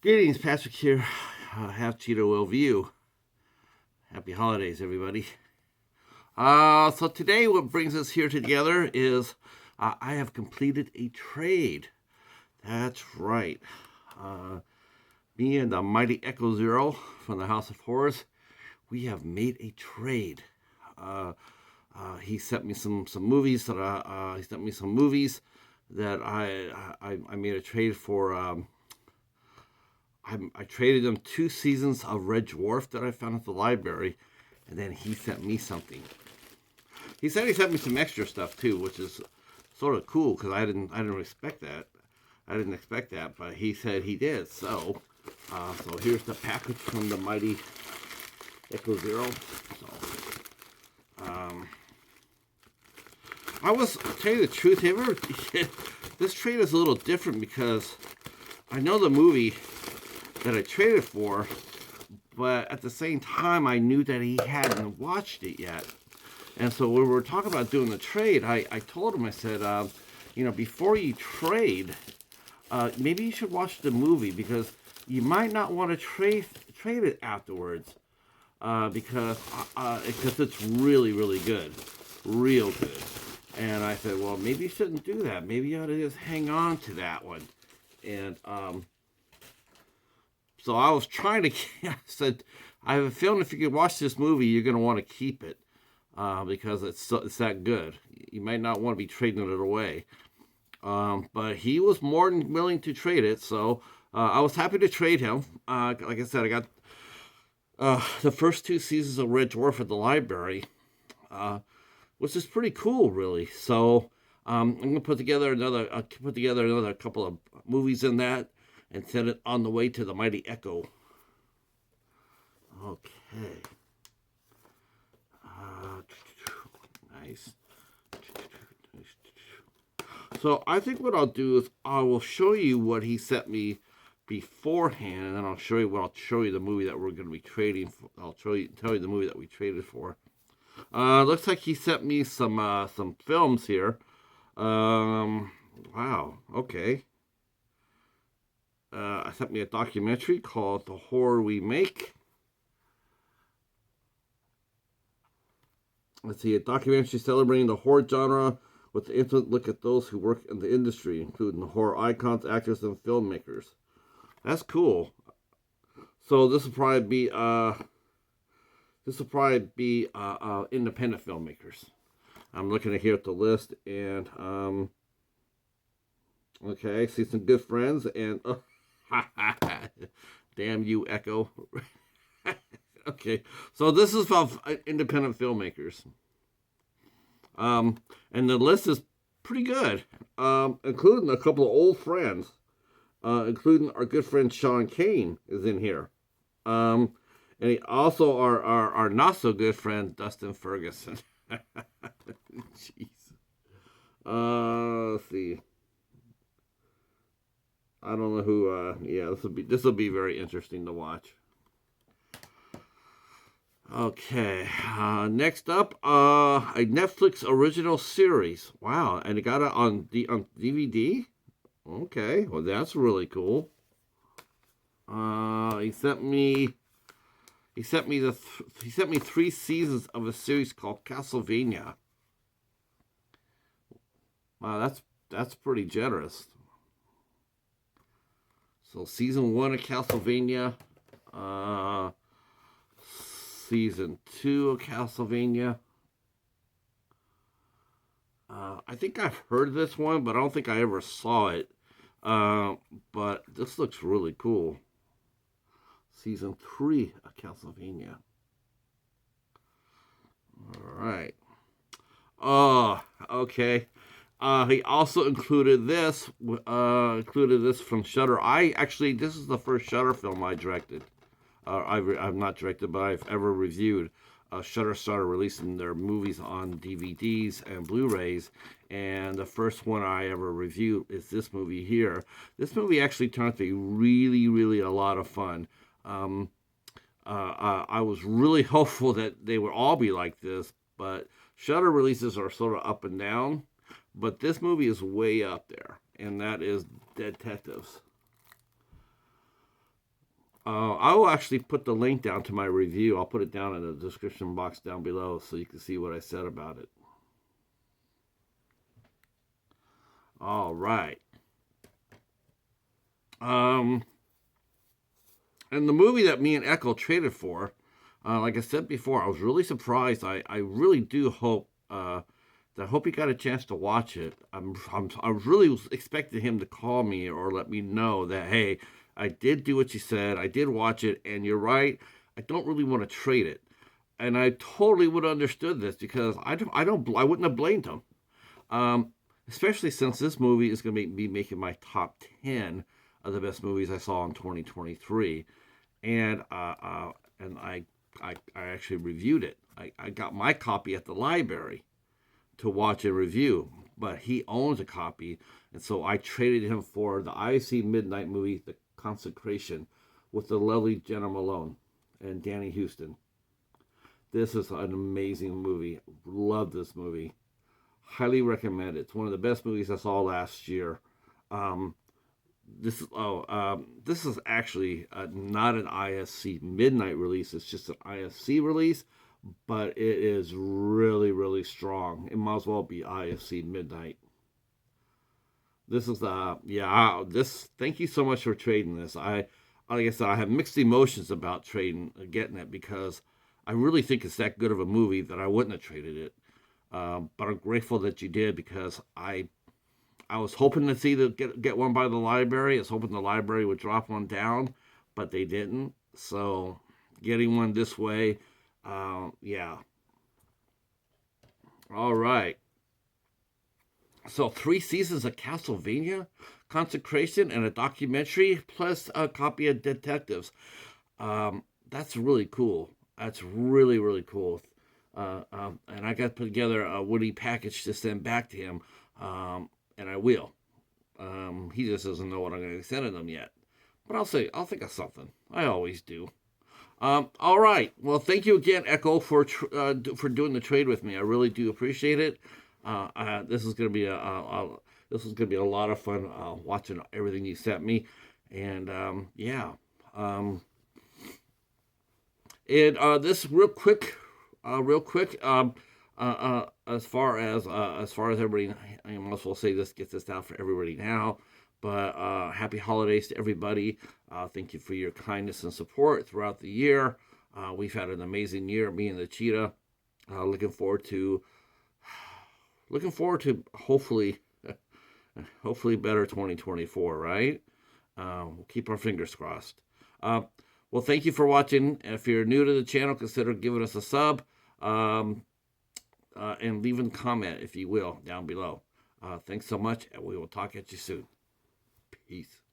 Greetings, Patrick here. Half Cheeto will view. Happy holidays, everybody. So today, what brings us here together is I have completed a trade. That's right. Me and the mighty Echo Cero from the House of Horrors, we have made a trade. He sent me some movies that I made a trade for. I traded him 2 seasons of Red Dwarf that I found at the library, and then he sent me something. He said he sent me some extra stuff too, which is sort of cool because I didn't expect that. I didn't expect that, but he said he did. So here's the package from the mighty Echo Cero. To tell you the truth, this trade is a little different because I know the movie that I traded for, but at the same time, I knew that he hadn't watched it yet. And so when we were talking about doing the trade, I told him, I said, before you trade, maybe you should watch the movie because you might not want to trade it afterwards because it's really, really good, real good. And I said, well, maybe you shouldn't do that. Maybe you ought to just hang on to that one. And so I was trying to, I said, I have a feeling if you could watch this movie, you're going to want to keep it because it's that good. You might not want to be trading it away. But he was more than willing to trade it, so I was happy to trade him. Like I said, I got the first 2 seasons of Red Dwarf at the library, which is pretty cool, really. So I'm going to put together another couple of movies in that, and send it on the way to the mighty Echo. Okay. Nice. So I think what I'll do is I will show you what he sent me beforehand, and then I'll show you the movie that we're going to be trading for. Tell you the movie that we traded for. Looks like he sent me some films here. Wow. Okay. I sent me a documentary called The Horror We Make. Let's see, a documentary celebrating the horror genre with an intimate look at those who work in the industry, including the horror icons, actors, and filmmakers. That's cool. So this will probably be independent filmmakers. I'm looking at here at the list, and okay, I see some good friends, and damn you, Echo. Okay, so this is about independent filmmakers. And the list is pretty good, including a couple of old friends, including our good friend Sean Kane is in here. And he also our not so good friend Dustin Ferguson. Jeez. Let's see. I don't know who. Yeah, this will be very interesting to watch. Okay, next up, a Netflix original series. Wow, and it got it on DVD. Okay, well that's really cool. He sent me 3 seasons of a series called Castlevania. Wow, that's pretty generous. So season 1 of Castlevania, season 2 of Castlevania. I think I've heard of this one, but I don't think I ever saw it. But this looks really cool. Season 3 of Castlevania. All right. Oh, okay. He also included this from Shudder. This is the first Shudder film I directed. I've not directed, but I've ever reviewed. Shudder started releasing their movies on DVDs and Blu-rays, and the first one I ever reviewed is this movie here. This movie actually turned out to be really, really a lot of fun. I was really hopeful that they would all be like this, but Shudder releases are sort of up and down. But this movie is way up there, and that is Detectives. I will actually put the link down to my review. I'll put it down in the description box down below so you can see what I said about it. All right. And the movie that me and Echo traded for, like I said before, I was really surprised. I really do hope I hope he got a chance to watch it. I really was expecting him to call me or let me know that, hey, I did do what you said. I did watch it, and you're right. I don't really want to trade it. And I totally would have understood this because I wouldn't have blamed him. Um, Especially since this movie is going to be making my top 10 of the best movies I saw in 2023. And I actually reviewed it. I got my copy at the library to watch and review, but he owns a copy, and so I traded him for the IFC Midnight movie, The Consecration, with the lovely Jena Malone and Danny Huston. This is an amazing movie. Love this movie. Highly recommend it. It's one of the best movies I saw last year. Um, this is actually not an IFC Midnight release. It's just an IFC release, but it is really, really strong. It might as well be IFC Midnight. This is this. Thank you so much for trading this. Like I said, I have mixed emotions about getting it because I really think it's that good of a movie that I wouldn't have traded it. But I'm grateful that you did because I was hoping to see get one by the library. I was hoping the library would drop one down, but they didn't. So getting one this way, yeah. All right. So 3 seasons of Castlevania, Consecration, and a documentary, plus a copy of Detectives. That's really cool. That's really, really cool. And I got to put together a Woody package to send back to him, and I will. He just doesn't know what I'm going to send him yet. But I'll think of something. I always do. All right. Well, thank you again, Echo, for doing the trade with me. I really do appreciate it. This is gonna be a lot of fun watching everything you sent me, and yeah. And this real quick. As far as everybody, I might as well say this, get this out for everybody now. But happy holidays to everybody. Thank you for your kindness and support throughout the year. We've had an amazing year, me and the cheetah. Looking forward to hopefully better 2024, right? We'll keep our fingers crossed. Well, thank you for watching. If you're new to the channel, consider giving us a sub, and leaving a comment, if you will, down below. Thanks so much, and we will talk at you soon. Peace.